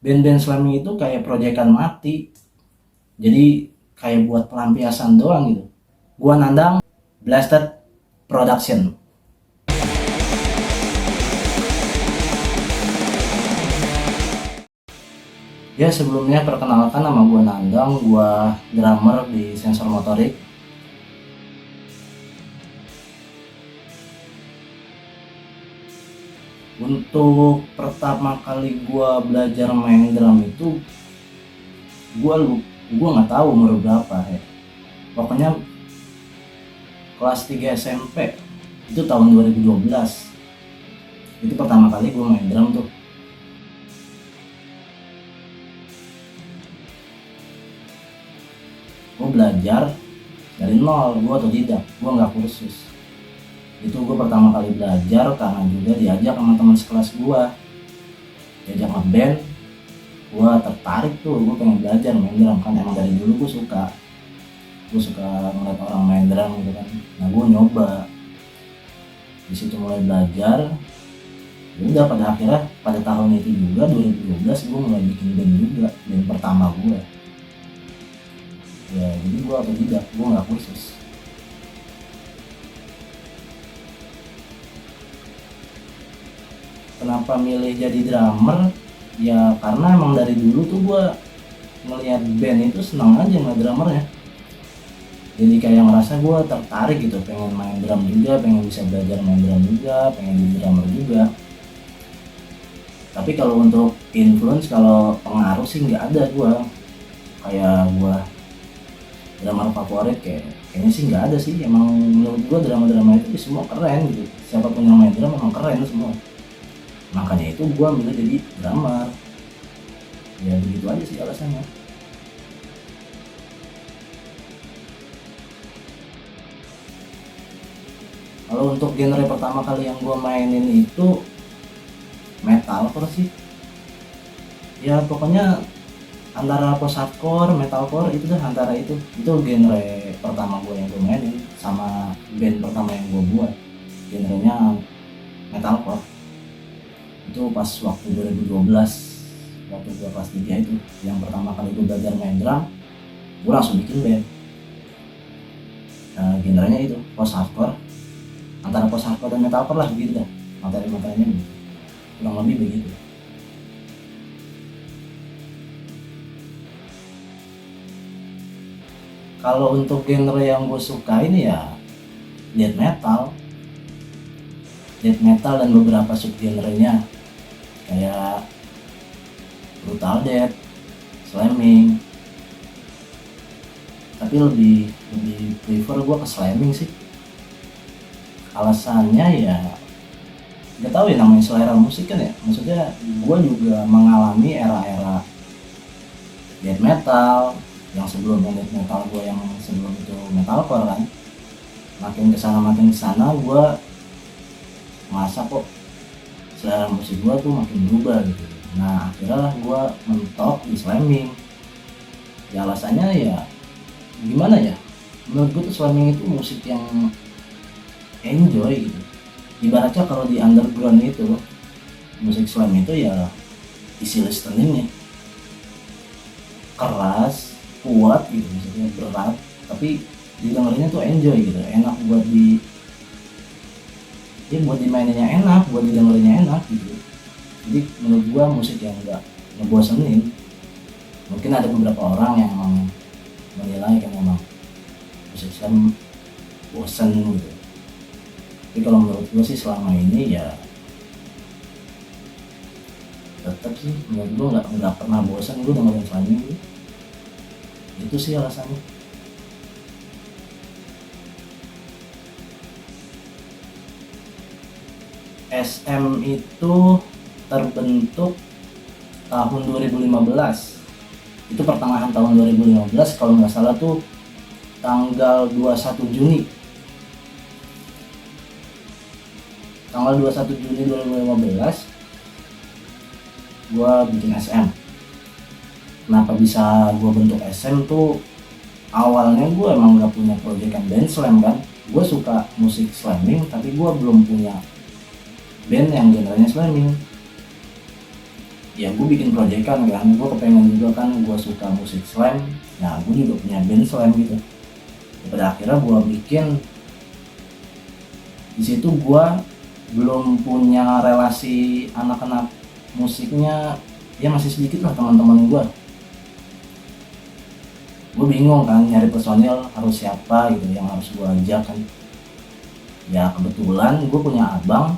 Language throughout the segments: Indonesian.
Band-band slamming itu kayak proyekan mati, jadi kayak buat pelampiasan doang gitu. Gua nandang Blasted Production. Ya sebelumnya perkenalkan, nama gua Nandang, gua drummer di Sensor Motorik. Untuk pertama kali gua belajar main drum itu gua nggak tahu umur berapa ya. Pokoknya kelas 3 SMP itu tahun 2012. Itu pertama kali gua main drum tuh. Gua belajar dari nol, gua otodidak, gua nggak kursus. Itu gue pertama kali belajar karena juga diajak sama teman sekelas gue, diajak ngeband. Gue tertarik tuh, gue pengen belajar main drum kan, emang dari dulu gue suka ngeliat orang main drum gitu kan. Nah gue nyoba, di situ mulai belajar. Ya udah, pada akhirnya pada tahun itu juga 2012 gue mulai bikin band juga, band pertama gue. Ya jadi gue otodidak, gue nggak kursus. Kenapa milih jadi drummer? Ya karena emang dari dulu tuh gue ngeliat band itu seneng aja ngeliat drummernya. Jadi kayak ngerasa gue tertarik gitu, pengen main drum juga, pengen bisa belajar main drum juga, pengen jadi drummer juga. Tapi kalau untuk influence, kalau pengaruh sih nggak ada gue. Kayak gue drummer favorit kayaknya sih nggak ada sih. Emang menurut gue drummer-drummer itu semua keren gitu. Siapapun yang main drum emang keren semua. Makanya itu gue milih jadi drummer. Ya begitu aja sih alasannya. Kalau untuk genre pertama kali yang gue mainin itu metalcore sih. Ya pokoknya antara post hardcore, metalcore itu dah, antara itu genre pertama gue yang gue mainin, sama band pertama yang gue buat genrenya metalcore. Itu pas waktu 2012, waktu gue kelas 3 itu yang pertama kali gue belajar main drum, gue langsung bikin band. Nah, genrenya itu post hardcore, antara post hardcore dan metalcore lah begitu dah, materi-materinya begitu, kurang lebih begitu. Kalau untuk genre yang gue suka ini ya death metal dan beberapa subgenrenya kayak brutal death, slamming. Tapi lebih prefer gue ke slamming sih. Alasannya ya nggak tahu ya, namanya selera musik kan ya. Maksudnya gue juga mengalami era-era death metal yang sebelum death metal gue yang sebelum itu metalcore kan. Makin kesana gue masa kok selera musik gue tuh makin berubah gitu. Nah akhirnya gue mentok di slamming. Ya alasannya ya gimana ya, menurut gue tuh slamming itu musik yang enjoy gitu. Ibaratnya kalau di underground itu musik slam itu ya isi listeningnya keras, kuat gitu, maksudnya berat, tapi didengarnya tuh enjoy gitu, enak buat buat dimaininnya enak, buat didengerinnya enak gitu. Jadi menurut gua musik yang enggak ngebosenin. Mungkin ada beberapa orang yang emang menilai kan emang musik slam bosen gitu. Tapi kalau menurut gua sih selama ini ya tetap sih, menurut gua nggak pernah bosan gua dengerin slam gitu. Itu sih alasannya. SM itu terbentuk tahun 2015. Itu pertengahan tahun 2015 kalau nggak salah tuh tanggal 21 Juni. Tanggal 21 Juni 2015 gua bikin SM. Kenapa bisa gua bentuk SM tuh, awalnya gua emang nggak punya proyekan band slam kan. Gua suka musik slamming tapi gua belum punya band yang genrenya slamming. ya gue bikin proyekan kan, gue kepengen juga kan, gue suka musik slam, nah gue juga punya band slam gitu. Pada akhirnya gue bikin, di situ gue belum punya relasi anak-anak musiknya, ya masih sedikit lah teman-teman gue bingung kan nyari personil harus siapa gitu yang harus gue ajak kan. Ya kebetulan gue punya abang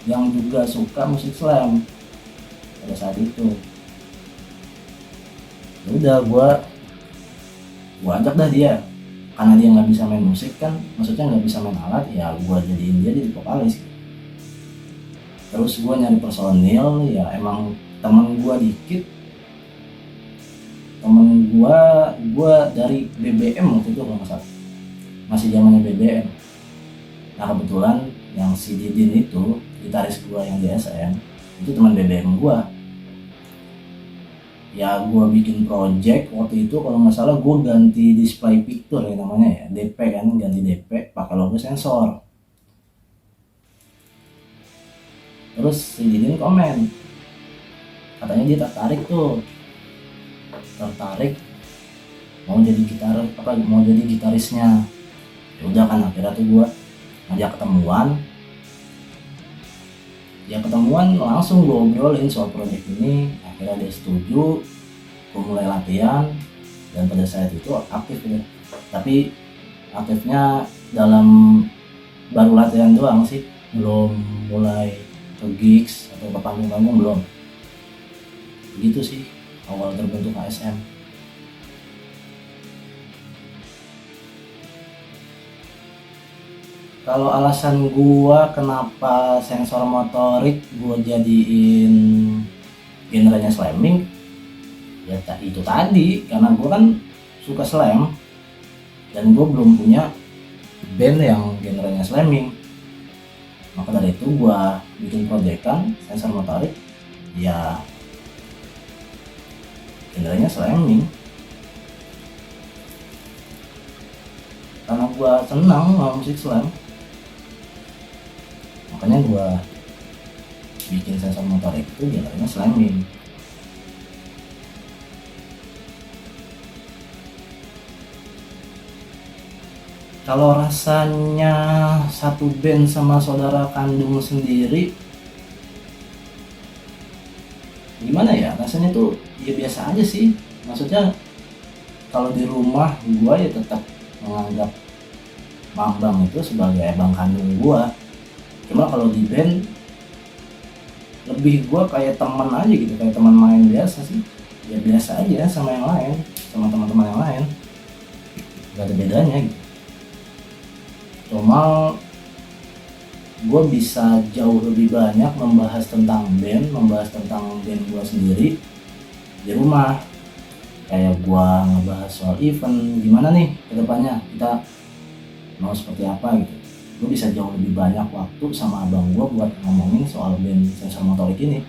yang juga suka musik slam pada saat itu. Ya udah gue ajak dah dia, karena dia nggak bisa main musik kan, maksudnya nggak bisa main alat, ya gue jadiin dia jadi vokalis. Terus gue nyari personil, ya emang temen gue dikit, temen gue dari BBM waktu itu kalau nggak salah, masih zamannya BBM. Nah kebetulan yang si Didin itu, gitaris gue yang di SM, itu teman BBM gue. Ya gue bikin project waktu itu kalau nggak salah, gue ganti display picture ya namanya ya, DP kan, ganti DP pakai logo sensor. Terus si Didin komen, katanya dia tertarik mau jadi gitarisnya. Ya udah kan, akhirnya tuh gue ngajak ketemuan langsung gue obrolin soal project ini. Akhirnya dia setuju, gue mulai latihan, dan pada saat itu aktif ya, tapi aktifnya dalam baru latihan doang sih, belum mulai ke gigs atau ke panggung-panggung, belum. Begitu sih awal terbentuk ASM. Kalau alasan gua kenapa sensor motorik gua jadiin genrenya slamming, ya itu tadi, karena gua kan suka slam dan gua belum punya band yang genrenya slamming. Maka dari itu gua bikin proyekan sensor motorik, ya genrenya slamming. Karena gua senang sama musik slam, makanya gue bikin sensor motorik itu genrenya slamming. Kalau rasanya satu band sama saudara kandung sendiri, gimana ya, rasanya tuh ya biasa aja sih. Maksudnya kalau di rumah gue ya tetap menganggap Bambang itu sebagai abang kandung gue. Cuma kalau di band lebih gue kayak teman aja gitu, kayak teman main biasa sih. Ya biasa aja sama yang lain, sama teman-teman yang lain, gak ada bedanya gitu. Cuma gue bisa jauh lebih banyak membahas tentang band gue sendiri di rumah. Kayak gue ngebahas soal event, gimana nih kedepannya kita mau seperti apa gitu. Gue bisa jauh lebih banyak waktu sama abang gue buat ngomongin soal band sensor motorik ini.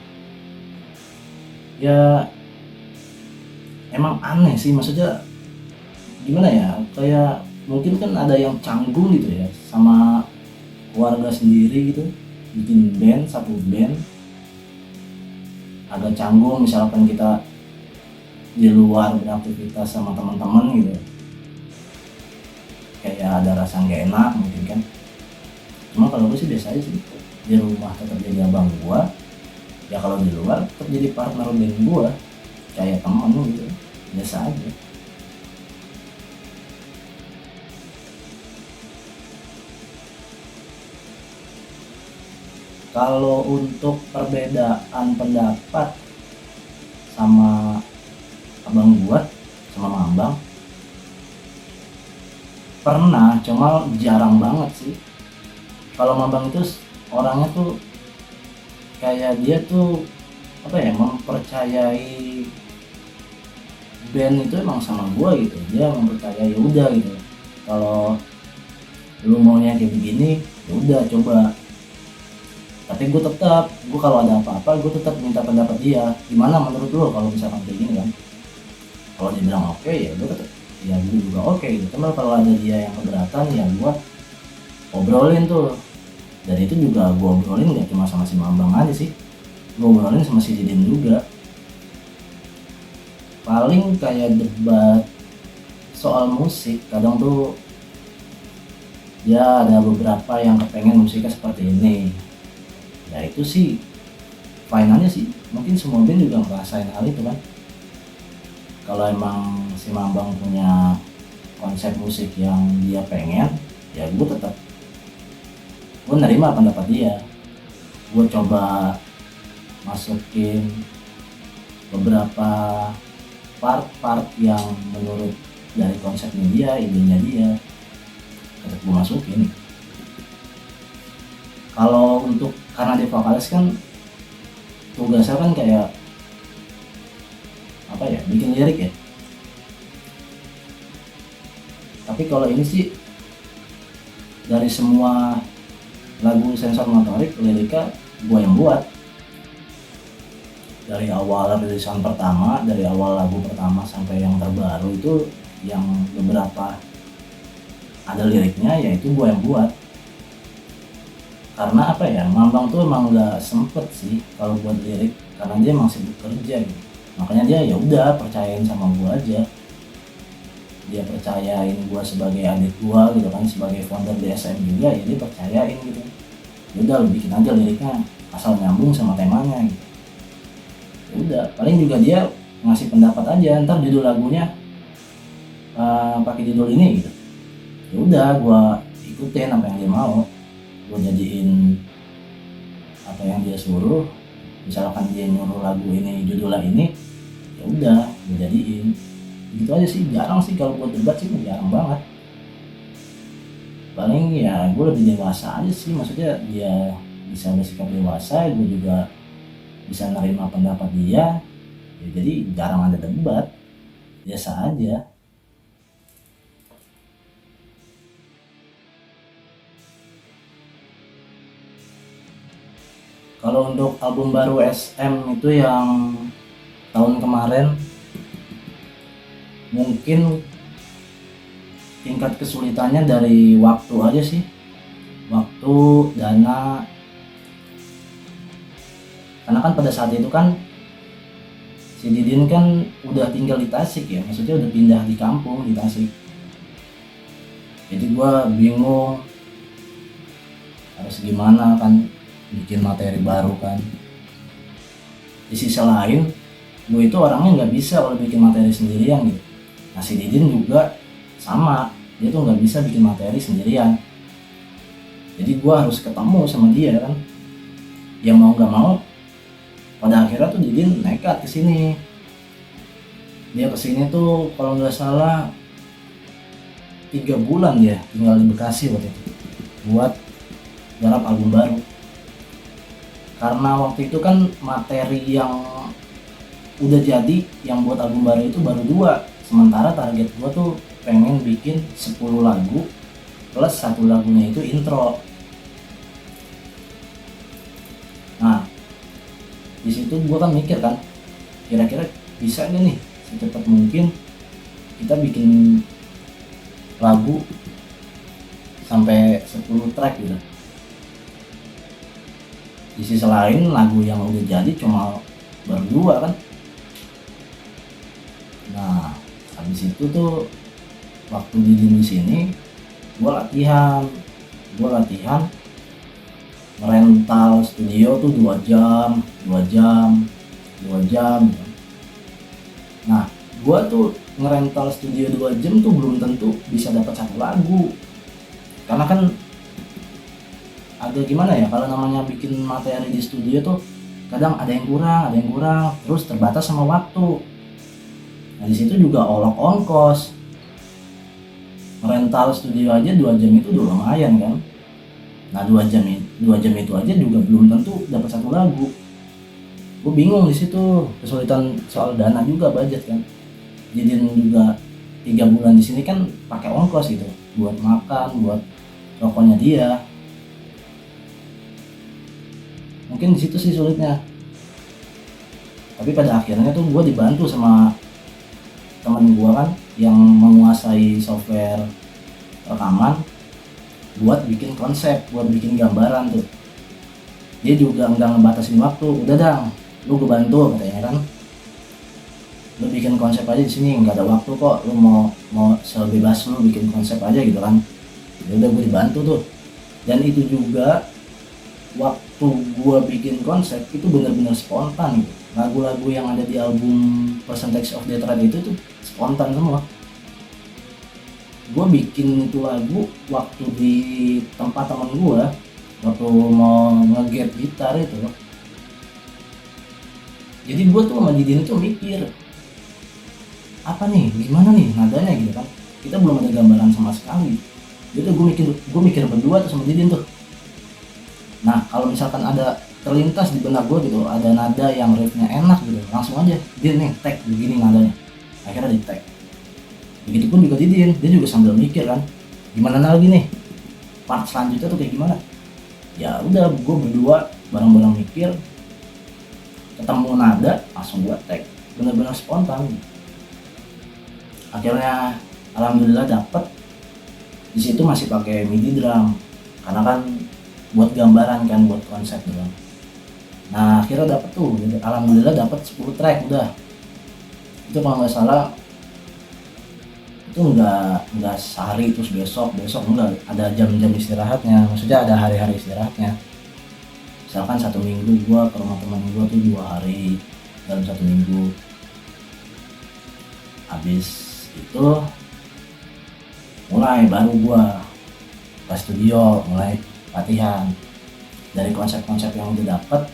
Ya emang aneh sih, maksudnya gimana ya, kayak mungkin kan ada yang canggung gitu ya sama keluarga sendiri gitu, bikin band, satu band agak canggung misalkan kita di luar beraktivitas sama teman-teman gitu, kayak ada rasa nggak enak mungkin kan. Cuma kalau gue sih biasa aja sih, di rumah tetap jadi abang gue, ya kalau di luar tetap jadi partner band gue, kayak teman gitu, biasa aja. Kalau untuk perbedaan pendapat sama abang gue, sama Mambang, pernah, cuma jarang banget sih. Kalau Mambang itu orangnya tuh kayak dia tuh apa ya, mempercayai band itu emang sama gue gitu. Dia mempercayai, udah gitu, kalau lu maunya kayak begini ya udah coba. Tapi gue kalau ada apa-apa gue tetap minta pendapat dia, gimana menurut lo kalau misalkan kayak gini kan. Kalau dia bilang oke, ya gue tetap, ya gue juga oke gitu. Cuma kalau ada dia yang keberatan, ya gue obrolin tuh. Dan itu juga gue obrolin gak cuma sama si Mambang aja sih, gue obrolin sama si Didin juga. Paling kayak debat soal musik, kadang tuh ya ada beberapa yang kepengen musiknya seperti ini. Ya itu sih fine aja sih, mungkin semua band juga ngerasain hal itu kan. Kalau emang si Mambang punya konsep musik yang dia pengen, ya gue nerima pendapat dia. Gue coba masukin beberapa part-part yang menurut dari konsepnya dia, idenya dia, tetap gue masukin. Kalau untuk karena dia vokalis kan tugasnya kan kayak apa ya, bikin lirik ya. Tapi kalau ini sih dari semua lagu Sensor Motorik, liriknya gue yang buat. Dari awal rilisan pertama, dari awal lagu pertama sampai yang terbaru itu, yang beberapa ada liriknya, yaitu gue yang buat. Karena apa ya, Mambang tuh emang nggak sempet sih kalau buat lirik, karena dia emang sibuk kerja gitu. Makanya dia ya udah percayain sama gue aja. Dia percayain gue sebagai adik gue gitu kan, sebagai founder DSM juga, ya dia percayain gitu. Ya udah, lu bikin aja liriknya asal nyambung sama temanya gitu. Ya udah, paling juga dia ngasih pendapat aja, ntar judul lagunya pakai judul ini gitu. Ya udah, gue ikutin apa yang dia mau, gue jadiin apa yang dia suruh. Misalkan dia nyuruh lagu ini judulnya ini, ya udah gue jadiin. Gitu aja sih. Jarang sih kalau buat debat sih, jarang banget. Paling ya gue lebih dewasa aja sih, maksudnya dia bisa bersikap dewasa, gue juga bisa nerima pendapat dia ya, jadi jarang ada debat, biasa aja. Kalau untuk album baru SM itu yang tahun kemarin, mungkin tingkat kesulitannya dari waktu aja sih, waktu, dana. Karena kan pada saat itu kan si Didin kan udah tinggal di Tasik ya, maksudnya udah pindah di kampung di Tasik. Jadi gue bingung harus gimana kan, bikin materi baru kan. Di sisi lain, gue itu orangnya nggak bisa kalau bikin materi sendirian gitu. Nah si Didin juga sama, dia tuh nggak bisa bikin materi sendirian. Jadi gue harus ketemu sama dia kan. Yang mau nggak mau, pada akhirnya tuh Didin nekat kesini. Dia kesini tuh kalau nggak salah 3 bulan dia tinggal di Bekasi waktu itu buat garap album baru. Karena waktu itu kan materi yang udah jadi yang buat album baru itu baru 2, sementara target gua tuh pengen bikin 10 lagu plus 1 lagunya itu intro. Nah di situ gua kan mikir kan, kira-kira bisa gak nih secepat mungkin kita bikin lagu sampai 10 track gitu. Di sisi lain lagu yang udah jadi cuma berdua kan. Nah habis itu tuh waktu di sini gue latihan merental studio tuh 2 jam. Nah gue tuh ngerental studio 2 jam tuh belum tentu bisa dapat 1 lagu, karena kan agak gimana ya, kalau namanya bikin materi di studio tuh kadang ada yang kurang, terus terbatas sama waktu. Nah di situ juga olok ongkos, rental studio aja 2 jam itu udah lumayan kan. Nah 2 jam itu aja juga belum tentu dapat 1 lagu. Gue bingung di situ, kesulitan soal dana juga, budget kan. Jadi juga 3 bulan di sini kan pakai ongkos gitu, buat makan, buat rokoknya dia. Mungkin di situ sih sulitnya. Tapi pada akhirnya tuh gue dibantu sama teman gue kan yang menguasai software rekaman buat bikin konsep, buat bikin gambaran tuh. Dia juga nggak ngebatasin waktu, udah dang lu gue bantu katanya kan, lu bikin konsep aja di sini, nggak ada waktu kok, lu mau sebebas lu bikin konsep aja gitu kan. Ya udah gue dibantu tuh. Dan itu juga waktu gue bikin konsep itu bener-bener spontan gitu. Lagu-lagu yang ada di album Percentage of Death Rate itu tuh spontan semua. Gue bikin itu lagu waktu di tempat teman gue, waktu mau nge-get gitar itu. Jadi gue tuh sama Didin itu mikir, apa nih, gimana nih nadanya gitu kan, kita belum ada gambaran sama sekali. Jadi gue mikir berdua tuh sama Didin tuh. Nah kalau misalkan ada terlintas di benak gue gitu, ada nada yang riffnya enak gitu, langsung aja Din nih tag begini nadanya, akhirnya di tag. Begitupun juga Didin, dia juga sambil mikir kan, gimana lagi nih part selanjutnya tuh kayak gimana. Ya udah gue berdua bareng-bareng mikir, ketemu nada langsung gue tag, bener-bener spontan. Akhirnya alhamdulillah dapet. Di situ masih pakai MIDI drum karena kan buat gambaran kan, buat konsep doang. Nah akhirnya dapet tuh, alhamdulillah dapet 10 track udah. Itu kalau nggak salah itu nggak sehari terus besok enggak, ada jam-jam istirahatnya, maksudnya ada hari-hari istirahatnya. Misalkan 1 minggu gua ke rumah teman gua tuh 2 hari dalam 1 minggu. Habis itu mulai baru gua ke studio, mulai latihan. Dari konsep-konsep yang udah dapet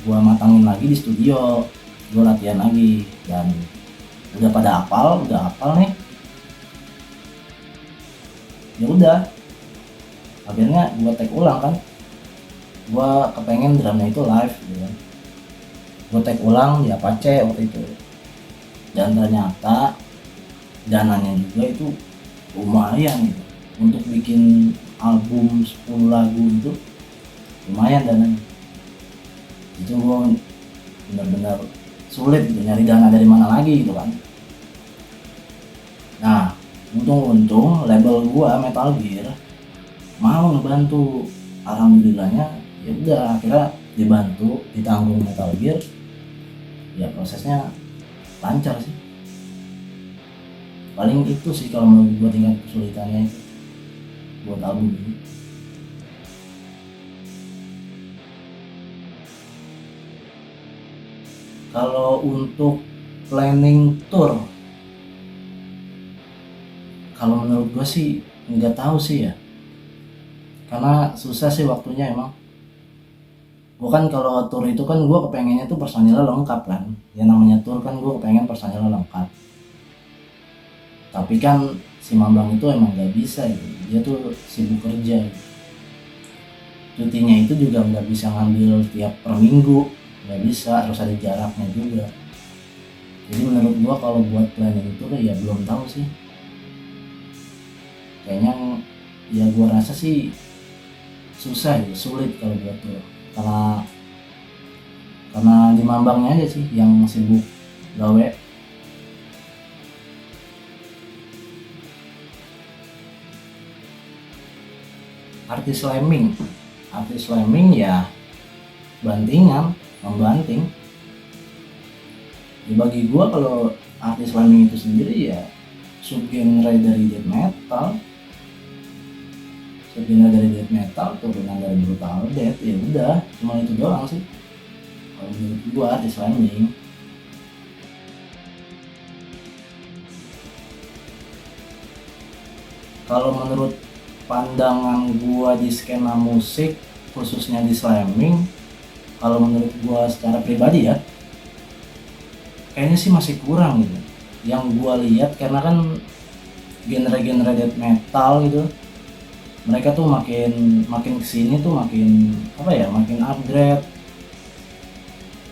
gua matangin lagi di studio, gua latihan lagi, dan udah pada hafal nih. Ya udah, akhirnya gua take ulang kan, gua kepengen drumnya itu live gitu kan. Gua take ulang di Apache waktu itu, dan ternyata dananya juga itu lumayan gitu. Untuk bikin album 10 lagu itu lumayan dananya. Itu gua benar-benar sulit gitu nyari dana dari mana lagi gitu kan. Nah untung label gua Metal Gear mau ngebantu, alhamdulillahnya. Ya udah akhirnya dibantu, ditanggung Metal Gear. Ya prosesnya lancar sih. Paling itu sih kalau menurut gua tingkat kesulitannya itu buat album ini. Kalau untuk planning tour, kalau menurut gue sih nggak tahu sih ya, karena susah sih waktunya emang. Gue kan kalau tour itu kan gue kepengennya tuh personilnya lengkap kan, yang namanya tour kan gue kepengen personilnya lengkap. Tapi kan si Mambang itu emang nggak bisa gitu, dia tuh sibuk kerja gitu. Cutinya itu juga nggak bisa ngambil tiap per minggu, nggak bisa, harus ada jaraknya juga. Jadi menurut gua kalau buat planning itu ya belum tahu sih, kayaknya ya gua rasa sih susah ya, sulit kalau buat tour, karena di Mambangnya aja sih yang sibuk gawe. Artis slamming ya bantingan, membanting. Ya bagi gua kalau artis slamming itu sendiri ya subgenre dari death metal, turunan dari brutal death. Ya udah, cuma itu doang sih kalau menurut gua artis slamming. Kalau menurut pandangan gua di skena musik, khususnya di slamming, kalau menurut gua secara pribadi ya, kayaknya sih masih kurang gitu. Yang gua lihat, karena kan genre-genre death metal gitu, mereka tuh makin kesini tuh makin apa ya, makin upgrade,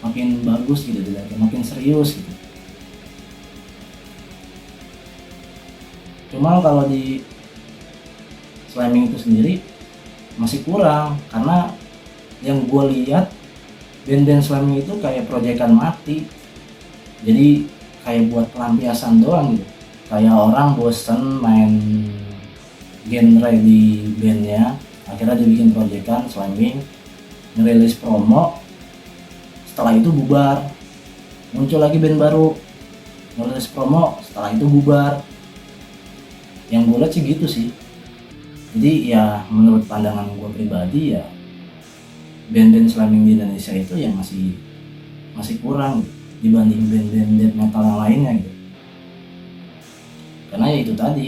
makin bagus gitu, makin serius gitu. Cuma kalau di slamming itu sendiri masih kurang, karena yang gue lihat band-band slamming itu kayak proyekan mati. Jadi kayak buat pelampiasan doang gitu, kayak orang bosen main genre di bandnya, akhirnya dibikin proyekan slamming, ngerilis promo, setelah itu bubar. Muncul lagi band baru, ngerilis promo, setelah itu bubar. Yang gue lihat sih gitu sih. Jadi ya menurut pandangan gue pribadi ya, band-band slamming di Indonesia itu ya masih kurang gitu, dibanding band-band death metal yang lainnya gitu. Karena ya itu tadi,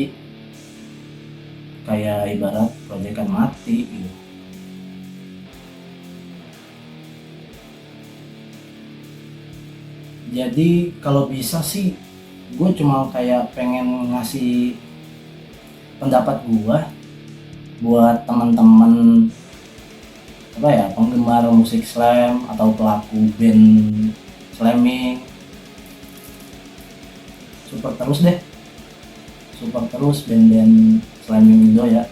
kayak ibarat proyekan mati gitu. Jadi kalau bisa sih gue cuma kayak pengen ngasih pendapat gue buat teman-teman apa ya, penggemar musik slam atau pelaku band slamming, support terus deh, support terus band-band slamming Indo ya.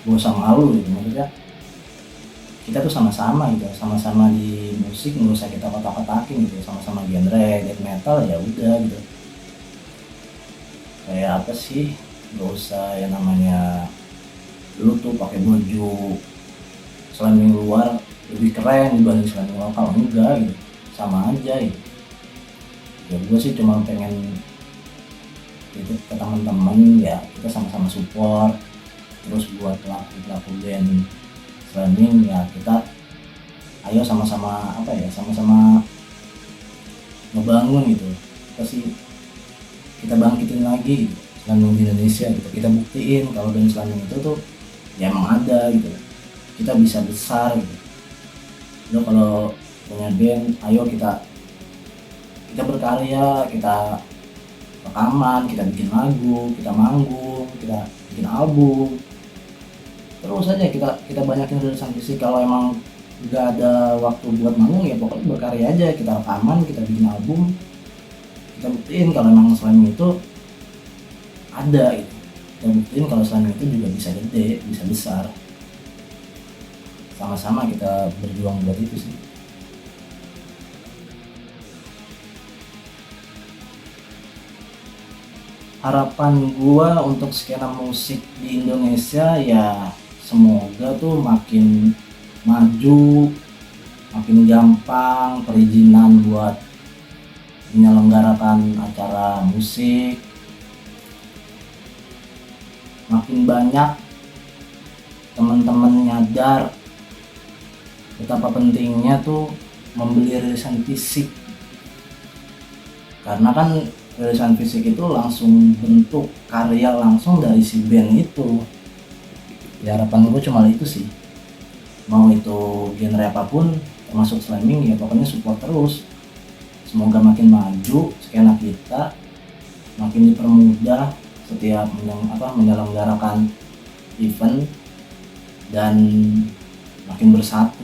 Gue sama lu gitu, maksudnya kita tuh sama-sama gitu, sama-sama di musik, nggak usah kita kotak-kotakin gitu, sama-sama genre death metal ya udah gitu. Kayak apa sih, nggak usah yang namanya lu tuh pakai baju slamming luar lebih keren dibanding slamming lokal, enggak gitu, sama aja gitu. Ya gue sih cuma pengen itu ke teman-teman ya, kita sama-sama support. Terus buat pelaku band slamming ya, kita ayo sama-sama apa ya, sama-sama ngebangun gitu. Kita bangkitin lagi gitu slamming di Indonesia gitu. Kita buktiin kalau band slamming itu tuh ya emang ada gitu, kita bisa besar gitu. Lo kalau punya band, ayo kita berkarya, kita rekaman, kita bikin lagu, kita manggung, kita bikin album. Terus aja kita banyakin rilisan fisik. Kalau emang nggak ada waktu buat manggung ya pokoknya berkarya aja, kita rekaman, kita bikin album, kita buktiin kalau emang slamming itu ada gitu. Kita buktiin kalau slamming itu juga bisa gede, bisa besar. Sama-sama kita berjuang buat itu sih. Harapan gua untuk skena musik di Indonesia ya semoga tuh makin maju, makin gampang perizinan buat menyelenggarakan acara musik, makin banyak teman-teman nyadar betapa pentingnya tuh membeli rilisan fisik. Karena kan rilisan fisik itu langsung bentuk karya langsung dari si band itu. Ya harapan gue cuma itu sih, mau itu genre apapun termasuk slamming ya pokoknya support terus. Semoga makin maju skena kita, makin dipermudah setiap menyelenggarakan event, dan makin bersatu.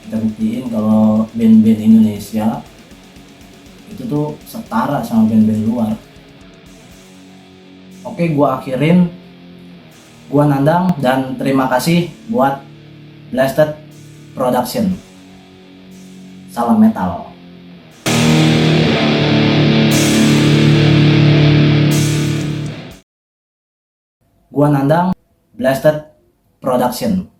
Kita buktiin kalau band-band Indonesia itu tuh setara sama band-band luar. Oke, gua akhirin. Gua Nandang dan terima kasih buat Blasted Production. Salam metal. Gua Nandang, Blasted Production.